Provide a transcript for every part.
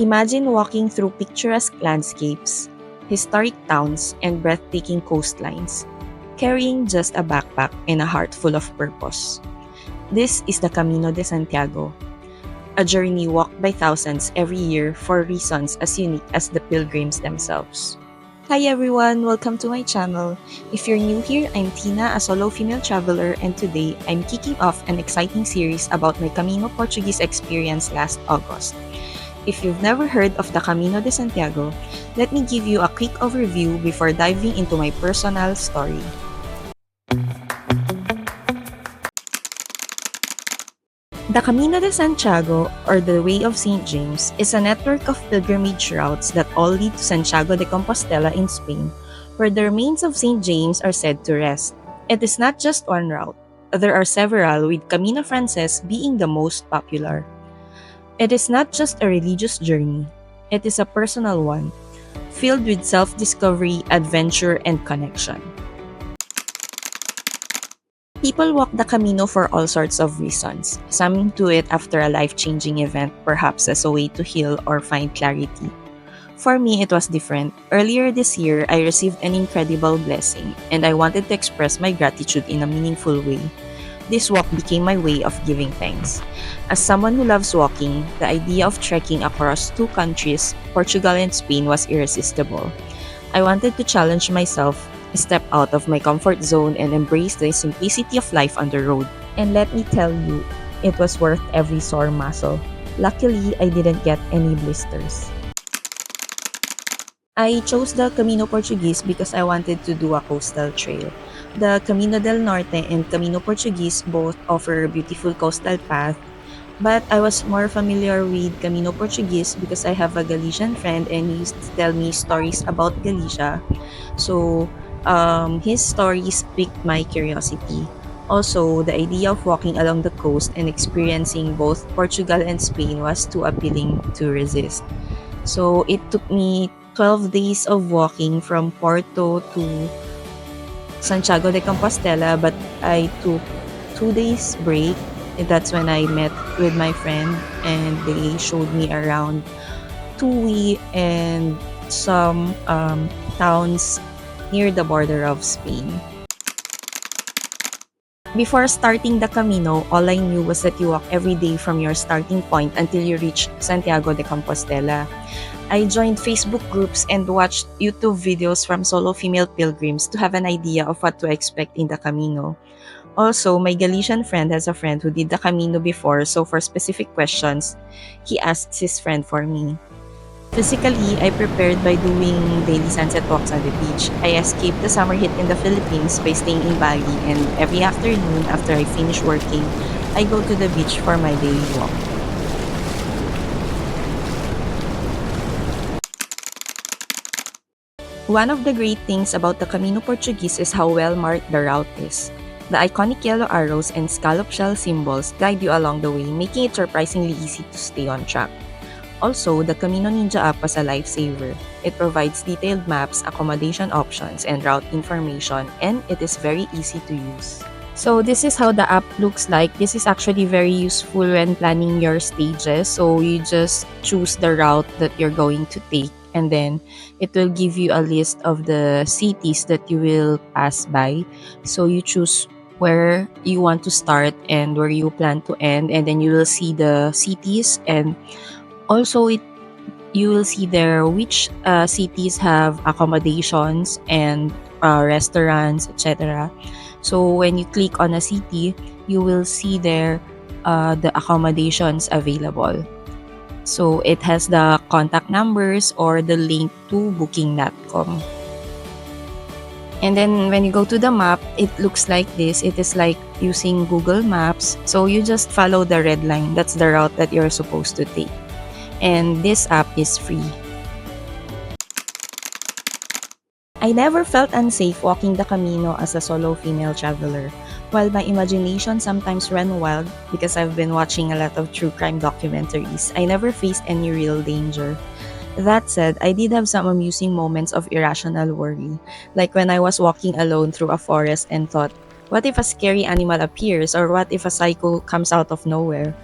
Imagine walking through picturesque landscapes, historic towns, and breathtaking coastlines, carrying just a backpack and a heart full of purpose. This is the Camino de Santiago, a journey walked by thousands every year for reasons as unique as the pilgrims themselves. Hi everyone, welcome to my channel. If you're new here, I'm Tina, a solo female traveler, and today I'm kicking off an exciting series about my Camino Portuguese experience last August. If you've never heard of the Camino de Santiago, let me give you a quick overview before diving into my personal story. The Camino de Santiago, or the Way of St. James, is a network of pilgrimage routes that all lead to Santiago de Compostela in Spain, where the remains of St. James are said to rest. It is not just one route. There are several, with Camino Frances being the most popular. It is not just a religious journey. It is a personal one, filled with self-discovery, adventure, and connection. People walk the Camino for all sorts of reasons. Some do it after a life-changing event, perhaps as a way to heal or find clarity. For me, it was different. Earlier this year, I received an incredible blessing, and I wanted to express my gratitude in a meaningful way. This walk became my way of giving thanks. As someone who loves walking, the idea of trekking across two countries, Portugal and Spain, was irresistible. I wanted to challenge myself, step out of my comfort zone, and embrace the simplicity of life on the road. And let me tell you, it was worth every sore muscle. Luckily, I didn't get any blisters. I chose the Camino Portuguese because I wanted to do a coastal trail. The Camino del Norte and Camino Portuguese both offer a beautiful coastal path, but I was more familiar with Camino Portuguese because I have a Galician friend and he used to tell me stories about Galicia. So, his stories piqued my curiosity. Also, the idea of walking along the coast and experiencing both Portugal and Spain was too appealing to resist. So, it took me 12 days of walking from Porto to Santiago de Compostela, but I took 2 days break. And that's when I met with my friend and they showed me around Tui and some towns near the border of Spain. Before starting the Camino, all I knew was that you walk every day from your starting point until you reach Santiago de Compostela. I joined Facebook groups and watched YouTube videos from solo female pilgrims to have an idea of what to expect in the Camino. Also, my Galician friend has a friend who did the Camino before, so for specific questions, he asked his friend for me. Physically, I prepared by doing daily sunset walks on the beach. I escaped the summer heat in the Philippines by staying in Bali, and every afternoon after I finish working, I go to the beach for my daily walk. One of the great things about the Camino Portuguese is how well marked the route is. The iconic yellow arrows and scallop shell symbols guide you along the way, making it surprisingly easy to stay on track. Also, the Camino Ninja app was a lifesaver. It provides detailed maps, accommodation options, and route information, and it is very easy to use. So this is how the app looks like. This is actually very useful when planning your stages. So you just choose the route that you're going to take, and then it will give you a list of the cities that you will pass by. So you choose where you want to start and where you plan to end, and then you will see the cities, and also you will see there which cities have accommodations and restaurants, etc. So when you click on a city, you will see there the accommodations available. So it has the contact numbers or the link to booking.com. And then when you go to the map, it looks like this. It is like using Google Maps. So you just follow the red line. That's the route that you're supposed to take. And this app is free. I never felt unsafe walking the Camino as a solo female traveler. While my imagination sometimes ran wild because I've been watching a lot of true crime documentaries, I never faced any real danger. That said, I did have some amusing moments of irrational worry, like when I was walking alone through a forest and thought, what if a scary animal appears, or what if a psycho comes out of nowhere?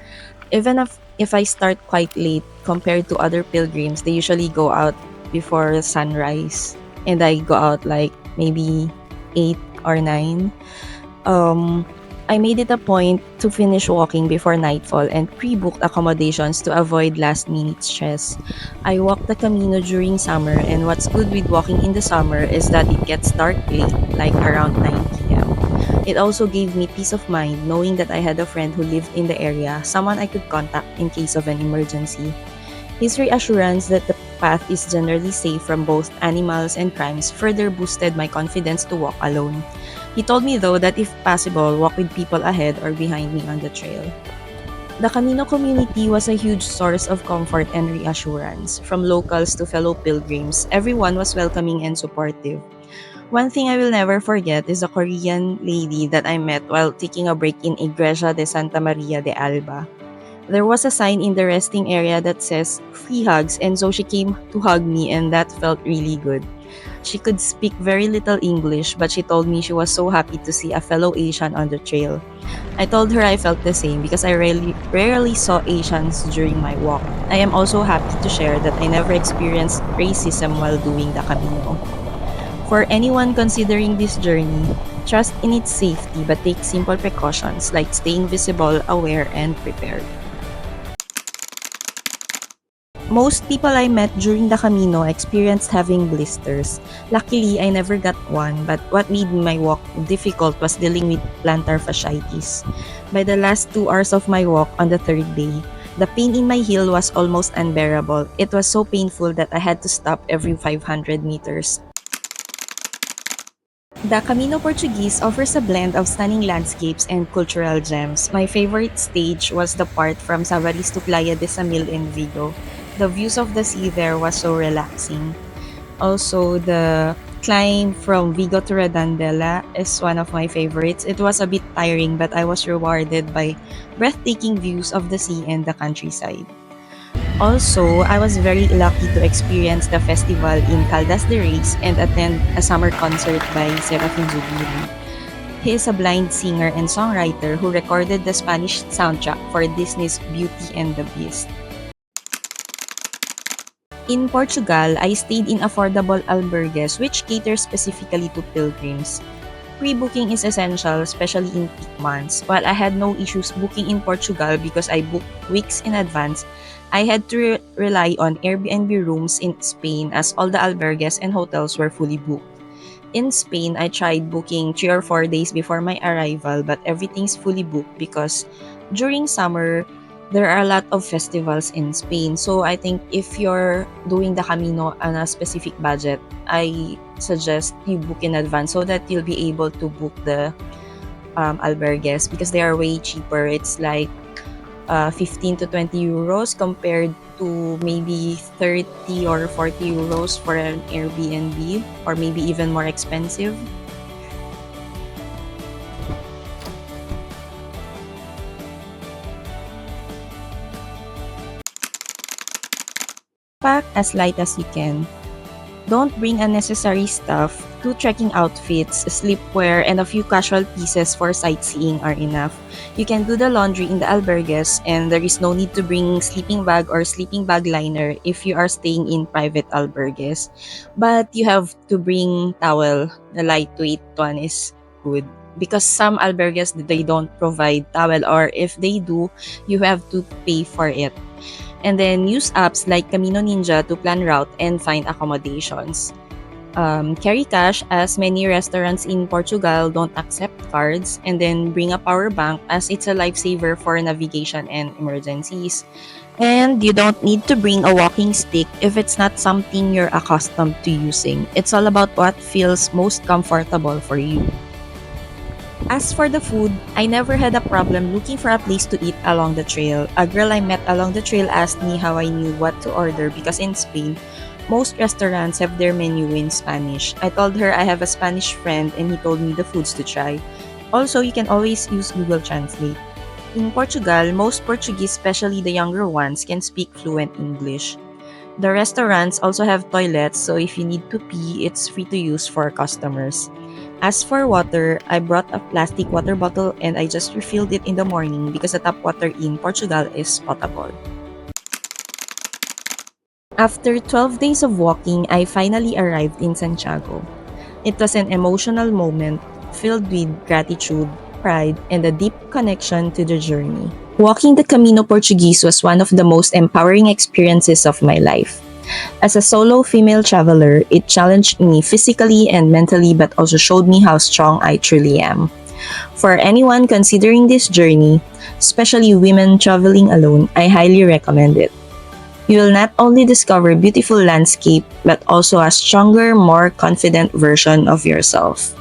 Even if I start quite late compared to other pilgrims, they usually go out before sunrise, and I go out like maybe 8 or 9. um, I made it a point to finish walking before nightfall and pre-booked accommodations to avoid last-minute stress. I walked the Camino during summer, and what's good with walking in the summer is that it gets dark late, like around 9 p.m. It also gave me peace of mind knowing that I had a friend who lived in the area, someone I could contact in case of an emergency. His reassurance that the path is generally safe from both animals and crimes further boosted my confidence to walk alone. He told me though that if possible, walk with people ahead or behind me on the trail. The Camino community was a huge source of comfort and reassurance. From locals to fellow pilgrims, everyone was welcoming and supportive. One thing I will never forget is a Korean lady that I met while taking a break in Iglesia de Santa Maria de Alba. There was a sign in the resting area that says free hugs, and so she came to hug me, and that felt really good. She could speak very little English, but she told me she was so happy to see a fellow Asian on the trail. I told her I felt the same because I rarely saw Asians during my walk. I am also happy to share that I never experienced racism while doing the Camino. For anyone considering this journey, trust in its safety but take simple precautions like staying visible, aware, and prepared. Most people I met during the Camino experienced having blisters. Luckily, I never got one, but what made my walk difficult was dealing with plantar fasciitis. By the last 2 hours of my walk on the third day, the pain in my heel was almost unbearable. It was so painful that I had to stop every 500 meters. The Camino Portuguese offers a blend of stunning landscapes and cultural gems. My favorite stage was the part from Savaris to Playa de Samil in Vigo. The views of the sea there was so relaxing. Also, the climb from Vigo to Redondela is one of my favorites. It was a bit tiring, but I was rewarded by breathtaking views of the sea and the countryside. Also, I was very lucky to experience the festival in Caldas de Reis and attend a summer concert by Serafin Zubiri. He is a blind singer and songwriter who recorded the Spanish soundtrack for Disney's Beauty and the Beast. In Portugal, I stayed in affordable albergues which cater specifically to pilgrims. Pre-booking is essential, especially in peak months. While I had no issues booking in Portugal because I booked weeks in advance, I had to rely on Airbnb rooms in Spain as all the albergues and hotels were fully booked. In Spain, I tried booking 3 or 4 days before my arrival, but everything's fully booked because during summer, there are a lot of festivals in Spain. So I think if you're doing the Camino on a specific budget, I suggest you book in advance so that you'll be able to book the albergues because they are way cheaper. It's like 15 to 20 euros compared to maybe 30 or 40 euros for an Airbnb, or maybe even more expensive. Pack as light as you can. Don't bring unnecessary stuff. 2 trekking outfits, sleepwear, and a few casual pieces for sightseeing are enough. You can do the laundry in the albergues, and there is no need to bring sleeping bag or sleeping bag liner if you are staying in private albergues. But you have to bring towel. The lightweight one is good. Because some albergues, they don't provide towel, or if they do, you have to pay for it. And then use apps like Camino Ninja to plan route and find accommodations. Carry cash as many restaurants in Portugal don't accept cards, and then bring a power bank as it's a lifesaver for navigation and emergencies. And you don't need to bring a walking stick if it's not something you're accustomed to using. It's all about what feels most comfortable for you. As for the food, I never had a problem looking for a place to eat along the trail. A girl I met along the trail asked me how I knew what to order because in Spain, most restaurants have their menu in Spanish. I told her I have a Spanish friend and he told me the foods to try. Also, you can always use Google Translate. In Portugal, most Portuguese, especially the younger ones, can speak fluent English. The restaurants also have toilets, so if you need to pee, it's free to use for customers. As for water, I brought a plastic water bottle and I just refilled it in the morning because the tap water in Portugal is potable. After 12 days of walking, I finally arrived in Santiago. It was an emotional moment filled with gratitude, pride, and a deep connection to the journey. Walking the Camino Portuguese was one of the most empowering experiences of my life. As a solo female traveler, it challenged me physically and mentally but also showed me how strong I truly am. For anyone considering this journey, especially women traveling alone, I highly recommend it. You will not only discover beautiful landscape but also a stronger, more confident version of yourself.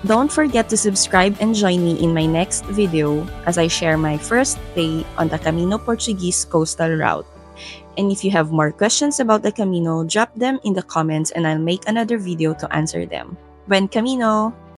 Don't forget to subscribe and join me in my next video as I share my first day on the Camino Portuguese Coastal Route. And if you have more questions about the Camino, drop them in the comments and I'll make another video to answer them. Buen Camino!